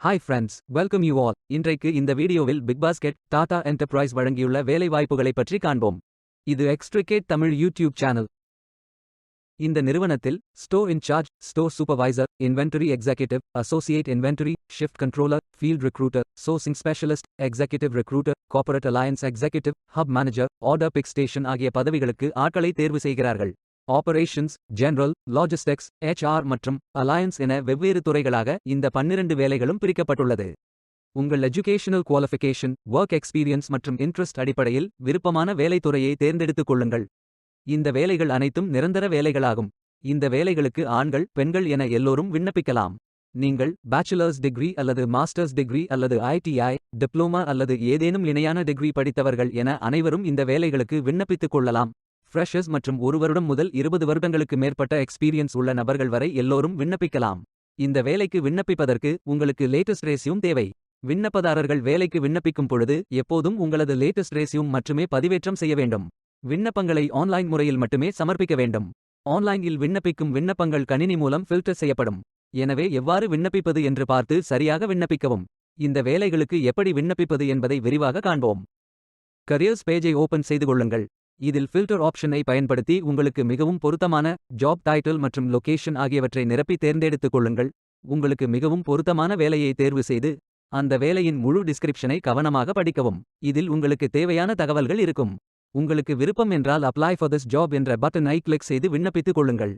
Hi friends, welcome you all. இன்றைக்கு இந்த வீடியோவில் பிக்பாஸ்கெட் டாடா என்டர்பிரைஸ் வழங்கியுள்ள வேலைவாய்ப்புகளை பற்றி காண்போம். இது எக்ஸ்ட்ரிகேட் தமிழ் யூடியூப் சேனல். இந்த நிறுவனத்தில் store in charge, store supervisor, inventory executive, associate inventory, shift controller, field recruiter, sourcing specialist, executive recruiter, corporate alliance executive, hub manager, order pick station ஆகிய பதவிகளுக்கு ஆட்களை தேர்வு செய்கிறார்கள். ஆபரேஷன்ஸ், ஜெனரல், லாஜிஸ்டிக்ஸ், HR மற்றும் alliance என வெவ்வேறு துறைகளாக இந்த 12 வேலைகளும் பிரிக்கப்பட்டுள்ளது. உங்கள் எஜுகேஷனல் குவாலிஃபிகேஷன், ஒர்க் எக்ஸ்பீரியன்ஸ் மற்றும் இன்ட்ரெஸ்ட் அடிப்படையில் விருப்பமான வேலைத்துறையை தேர்ந்தெடுத்துக் கொள்ளுங்கள். இந்த வேலைகள் அனைத்தும் நிரந்தர வேலைகளாகும். இந்த வேலைகளுக்கு ஆண்கள், பெண்கள் என எல்லோரும் விண்ணப்பிக்கலாம். நீங்கள் பேச்சுலர்ஸ் டிகிரி அல்லது மாஸ்டர்ஸ் டிகிரி அல்லது ITI, டிப்ளோமா அல்லது ஏதேனும் இணையான டிகிரி படித்தவர்கள் என அனைவரும் இந்த வேலைகளுக்கு விண்ணப்பித்துக் கொள்ளலாம். ஃப்ரெஷர்ஸ் மற்றும் 1 வருடம் முதல் 20 வருடங்களுக்கு மேற்பட்ட எக்ஸ்பீரியன்ஸ் உள்ள நபர்கள் வரை எல்லோரும் விண்ணப்பிக்கலாம். இந்த வேலைக்கு விண்ணப்பிப்பதற்கு உங்களுக்கு லேட்டஸ்ட் ரெஸ்யூம் தேவை. விண்ணப்பதாரர்கள் வேலைக்கு விண்ணப்பிக்கும் பொழுது எப்போதும் உங்களது லேட்டஸ்ட் ரெஸ்யூம் மட்டுமே பதிவேற்றம் செய்ய வேண்டும். விண்ணப்பங்களை ஆன்லைன் முறையில் மட்டுமே சமர்ப்பிக்க வேண்டும். ஆன்லைனில் விண்ணப்பிக்கும் விண்ணப்பங்கள் கணினி மூலம் ஃபில்டர் செய்யப்படும். எனவே எவ்வாறு விண்ணப்பிப்பது என்று பார்த்து சரியாக விண்ணப்பிக்கவும். இந்த வேலைகளுக்கு எப்படி விண்ணப்பிப்பது என்பதை விரிவாக காண்போம். கரியர்ஸ் பேஜை ஓபன் செய்து கொள்ளுங்கள். இதில் ஃபில்டர் ஆப்ஷனை பயன்படுத்தி உங்களுக்கு மிகவும் பொருத்தமான ஜாப் டைட்டில் மற்றும் லொகேஷன் ஆகியவற்றை நிரப்பி தேர்ந்தெடுத்துக் கொள்ளுங்கள். உங்களுக்கு மிகவும் பொருத்தமான வேலையை தேர்வு செய்து அந்த வேலையின் முழு டிஸ்கிரிப்ஷனை கவனமாக படிக்கவும். இதில் உங்களுக்கு தேவையான தகவல்கள் இருக்கும். உங்களுக்கு விருப்பம் என்றால் அப்ளை ஃபார் திஸ் ஜாப் என்ற பட்டனை கிளிக் செய்து விண்ணப்பித்துக் கொள்ளுங்கள்.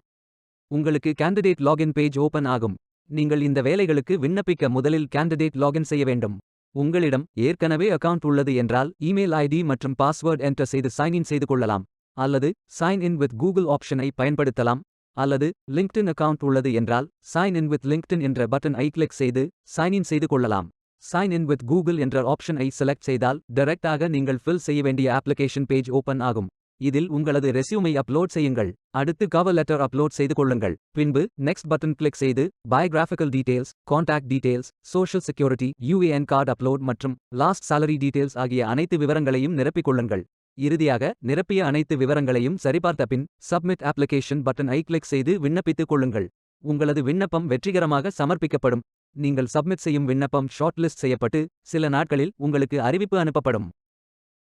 உங்களுக்கு கேண்டிடேட் லாகின் பேஜ் ஓபன் ஆகும். நீங்கள் இந்த வேலைகளுக்கு விண்ணப்பிக்க முதலில் கேண்டிடேட் லாகின் செய்ய வேண்டும். உங்களிடம் ஏற்கனவே அக்கவுண்ட் உள்ளது என்றால் இமெயில் ஐடி மற்றும் பாஸ்வேர்ட் என்டர் செய்து சைன்இன் செய்து கொள்ளலாம். அல்லது சைன் இன் வித் கூகுள் ஆப்ஷனை பயன்படுத்தலாம். அல்லது லிங்க்டின் அக்கவுண்ட் உள்ளது என்றால் சைன் இன் வித் லிங்க்டின் என்ற பட்டனை கிளிக் செய்து சைன்இன் செய்து கொள்ளலாம். சைன் இன் வித் கூகுள் என்ற ஆப்ஷனை செலக்ட் செய்தால் டைரக்டாக நீங்கள் ஃபில் செய்ய வேண்டிய அப்ளிகேஷன் பேஜ் ஓபன் ஆகும். இதில் உங்களது ரெஸ்யூமை அப்லோட் செய்யுங்கள். அடுத்து கவர் லெட்டர் அப்லோட் செய்து கொள்ளுங்கள். பின்பு நெக்ஸ்ட் பட்டன் கிளிக் செய்து biographical details, contact details, social security, UAN card upload மற்றும் லாஸ்ட் சாலரி டீடைல்ஸ் ஆகிய அனைத்து விவரங்களையும் நிரப்பிக் கொள்ளுங்கள். இறுதியாக நிரப்பிய அனைத்து விவரங்களையும் சரிபார்த்த பின் சப்மிட் அப்ளிகேஷன் பட்டனை கிளிக் செய்து விண்ணப்பித்துக் கொள்ளுங்கள். உங்களது விண்ணப்பம் வெற்றிகரமாக சமர்ப்பிக்கப்படும். நீங்கள் சப்மிட் செய்யும் விண்ணப்பம் ஷார்ட் லிஸ்ட் செய்யப்பட்டு சில நாட்களில் உங்களுக்கு அறிவிப்பு அனுப்பப்படும்.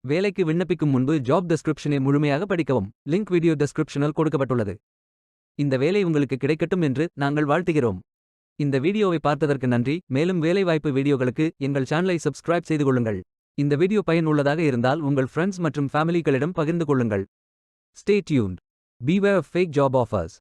வேலைக்கு விண்ணப்பிக்கும் முன்பு ஜாப் டெஸ்கிரிப்ஷனை முழுமையாக படிக்கவும். லிங்க் வீடியோ டெஸ்கிரிப்ஷனில் கொடுக்கப்பட்டுள்ளது. இந்த வேலை உங்களுக்கு கிடைக்கட்டும் என்று நாங்கள் வாழ்த்துகிறோம். இந்த வீடியோவை பார்த்ததற்கு நன்றி. மேலும் வேலைவாய்ப்பு வீடியோகளுக்கு எங்கள் சேனலை சப்ஸ்கிரைப் செய்து கொள்ளுங்கள். இந்த வீடியோ பயனுள்ளதாக இருந்தால் உங்கள் ஃப்ரெண்ட்ஸ் மற்றும் ஃபேமிலிகளிடம் பகிர்ந்து கொள்ளுங்கள். Stay tuned. Beware of fake job offers.